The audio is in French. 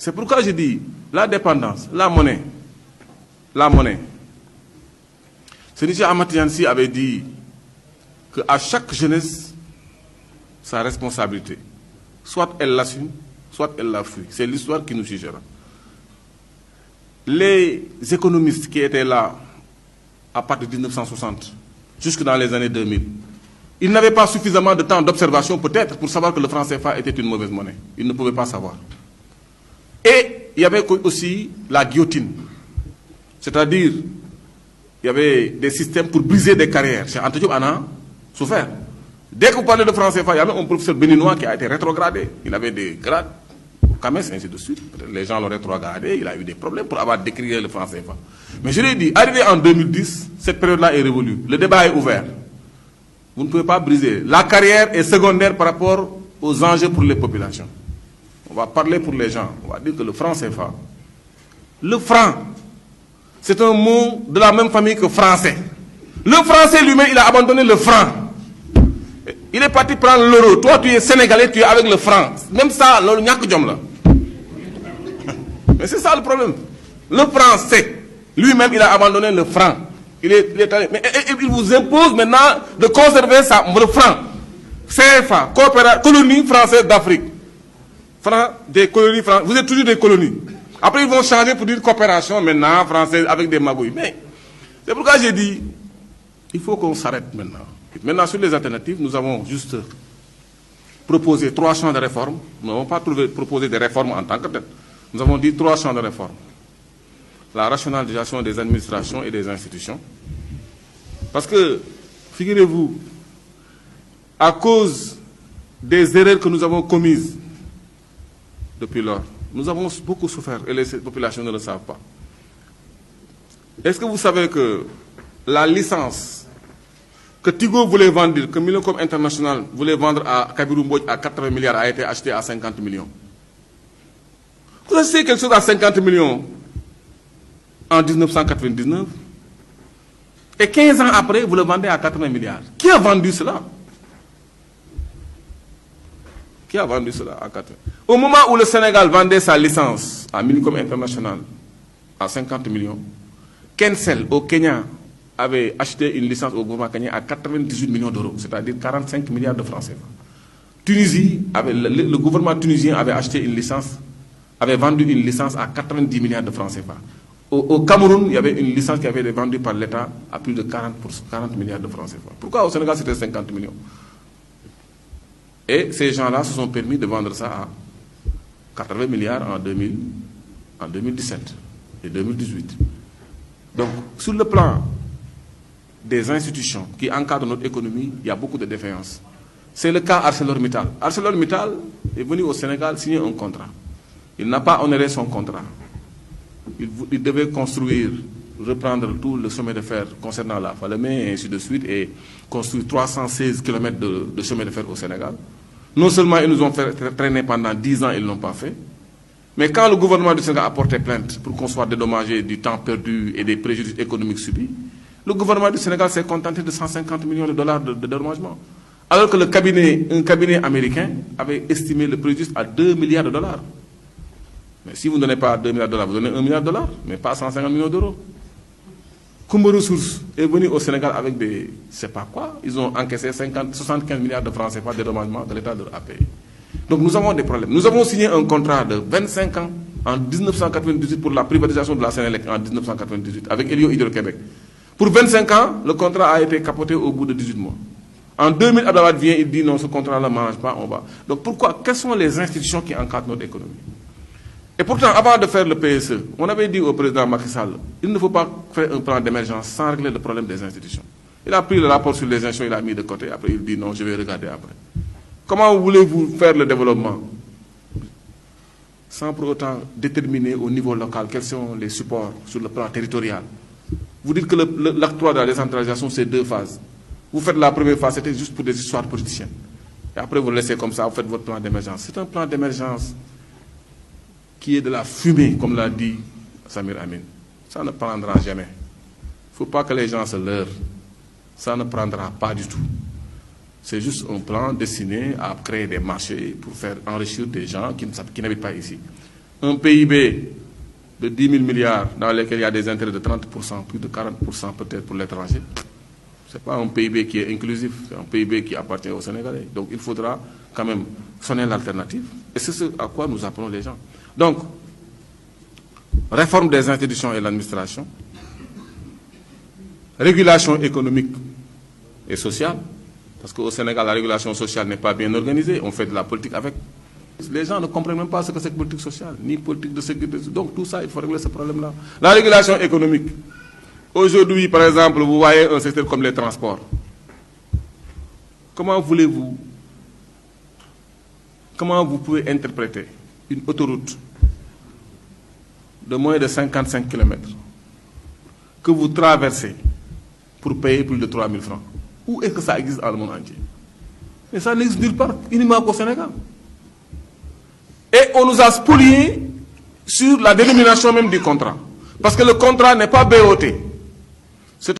C'est pourquoi je dis, la dépendance, la monnaie. Sénégal Amatiansi avait dit qu'à chaque jeunesse, sa responsabilité. Soit elle l'assume, soit elle la fuit. C'est l'histoire qui nous jugera. Les économistes qui étaient là à partir de 1960, jusque dans les années 2000, ils n'avaient pas suffisamment de temps d'observation peut-être pour savoir que le franc CFA était une mauvaise monnaie. Ils ne pouvaient pas savoir. Et il y avait aussi la guillotine. C'est-à-dire, il y avait des systèmes pour briser des carrières. Chez Anta Diop en a souffert. Dès que vous parlez de franc CFA, il y avait un professeur béninois qui a été rétrogradé. Il avait des grades, Kames, ainsi de suite. Les gens l'ont rétrogradé, il a eu des problèmes pour avoir décrié le franc CFA. Mais je l'ai dit, arrivé en 2010, cette période-là est révolue. Le débat est ouvert. Vous ne pouvez pas briser. La carrière est secondaire par rapport aux enjeux pour les populations. On va parler pour les gens. On va dire que le franc CFA. Le franc, c'est un mot de la même famille que français. Le français lui-même, il a abandonné le franc. Il est parti prendre l'euro. Toi, tu es sénégalais, tu es avec le franc. Même ça, l'euro n'y a que là. Mais c'est ça le problème. Le français, lui-même, il a abandonné le franc. Il vous impose maintenant de conserver le franc. CFA, colonie française d'Afrique. Des colonies françaises. Vous êtes toujours des colonies. Après, ils vont changer pour dire coopération maintenant française avec des magouilles. Mais c'est pourquoi j'ai dit, il faut qu'on s'arrête maintenant. Maintenant, sur les alternatives, nous avons juste proposé 3 champs de réforme. Nous n'avons pas proposé des réformes en tant que telles. Nous avons dit 3 champs de réforme. La rationalisation des administrations et des institutions. Parce que, figurez-vous, à cause des erreurs que nous avons commises depuis lors, nous avons beaucoup souffert et les populations ne le savent pas. Est-ce que vous savez que la licence que Tigo voulait vendre, que Millicom International voulait vendre à Kabirou Mbodj à 80 milliards a été achetée à 50 millions? Vous achetez quelque chose à 50 millions en 1999 et 15 ans après, vous le vendez à 80 milliards. Qui a vendu cela? Qui a vendu cela à 80? Au moment où le Sénégal vendait sa licence à Millicom International à 50 millions, Kensel au Kenya avait acheté une licence au gouvernement kenyan à 98 millions d'euros, c'est-à-dire 45 milliards de francs CFA. Tunisie, le gouvernement tunisien avait acheté une licence, avait vendu une licence à 90 milliards de francs CFA. Au Cameroun, il y avait une licence qui avait été vendue par l'État à plus de 40 milliards de francs CFA. Pourquoi au Sénégal c'était 50 millions? Et ces gens-là se sont permis de vendre ça à 80 milliards en 2017 et 2018. Donc, sur le plan des institutions qui encadrent notre économie, il y a beaucoup de défaillances. C'est le cas ArcelorMittal. ArcelorMittal est venu au Sénégal signer un contrat. Il n'a pas honoré son contrat. Il devait construire, reprendre tout le chemin de fer concernant la Falémé et ainsi de suite et construire 316 km de chemin de fer au Sénégal. Non seulement ils nous ont fait traîner pendant 10 ans, ils ne l'ont pas fait, mais quand le gouvernement du Sénégal a porté plainte pour qu'on soit dédommagé du temps perdu et des préjudices économiques subis, le gouvernement du Sénégal s'est contenté de 150 millions de dollars de dédommagement. Alors que un cabinet américain avait estimé le préjudice à 2 milliards de dollars. Mais si vous ne donnez pas 2 milliards de dollars, vous donnez 1 milliard de dollars, mais pas 150 millions d'euros. Kumba Ressources est venu au Sénégal avec des, je ne sais pas quoi, ils ont encaissé 75 milliards de francs CFA de dédommagement de l'État de API. Donc nous avons des problèmes. Nous avons signé un contrat de 25 ans en 1998 pour la privatisation de la Sénélec en 1998 avec Elio Hydro-Québec. Pour 25 ans, le contrat a été capoté au bout de 18 mois. En 2000, Abdallah vient, il dit non, ce contrat ne marche pas, on va. Donc pourquoi? Quelles sont les institutions qui encadrent notre économie? Et pourtant, avant de faire le PSE, on avait dit au président Macky Sall, il ne faut pas faire un plan d'émergence sans régler le problème des institutions. Il a pris le rapport sur les institutions, il l'a mis de côté, après il dit non, je vais regarder après. Comment voulez-vous faire le développement sans pour autant déterminer au niveau local quels sont les supports sur le plan territorial? Vous dites que l'acte 3 de la décentralisation, c'est 2 phases. Vous faites la première phase, c'était juste pour des histoires politiciennes. Et après, vous le laissez comme ça, vous faites votre plan d'émergence. C'est un plan d'émergence qui est de la fumée, comme l'a dit Samir Amin. Ça ne prendra jamais. Il ne faut pas que les gens se leurrent. Ça ne prendra pas du tout. C'est juste un plan destiné à créer des marchés pour faire enrichir des gens qui n'habitent pas ici. un PIB de 10 000 milliards dans lesquels il y a des intérêts de 30%, plus de 40% peut-être pour l'étranger, ce n'est pas un PIB qui est inclusif, c'est un PIB qui appartient aux Sénégalais. Donc il faudra quand même sonner l'alternative. Et c'est ce à quoi nous appelons les gens. Donc, réforme des institutions et de l'administration, régulation économique et sociale, parce qu'au Sénégal, la régulation sociale n'est pas bien organisée, on fait de la politique avec. Les gens ne comprennent même pas ce que c'est que politique sociale, ni politique de sécurité. Donc tout ça, il faut régler ce problème-là. La régulation économique. Aujourd'hui, par exemple, vous voyez un secteur comme les transports. Comment vous pouvez interpréter une autoroute de moins de 55 km que vous traversez pour payer plus de 3 000 francs? Où est-ce que ça existe dans le monde entier? Mais ça n'existe nulle part, uniquement qu'au Sénégal. Et on nous a spoliés sur la dénomination même du contrat. Parce que le contrat n'est pas BOT.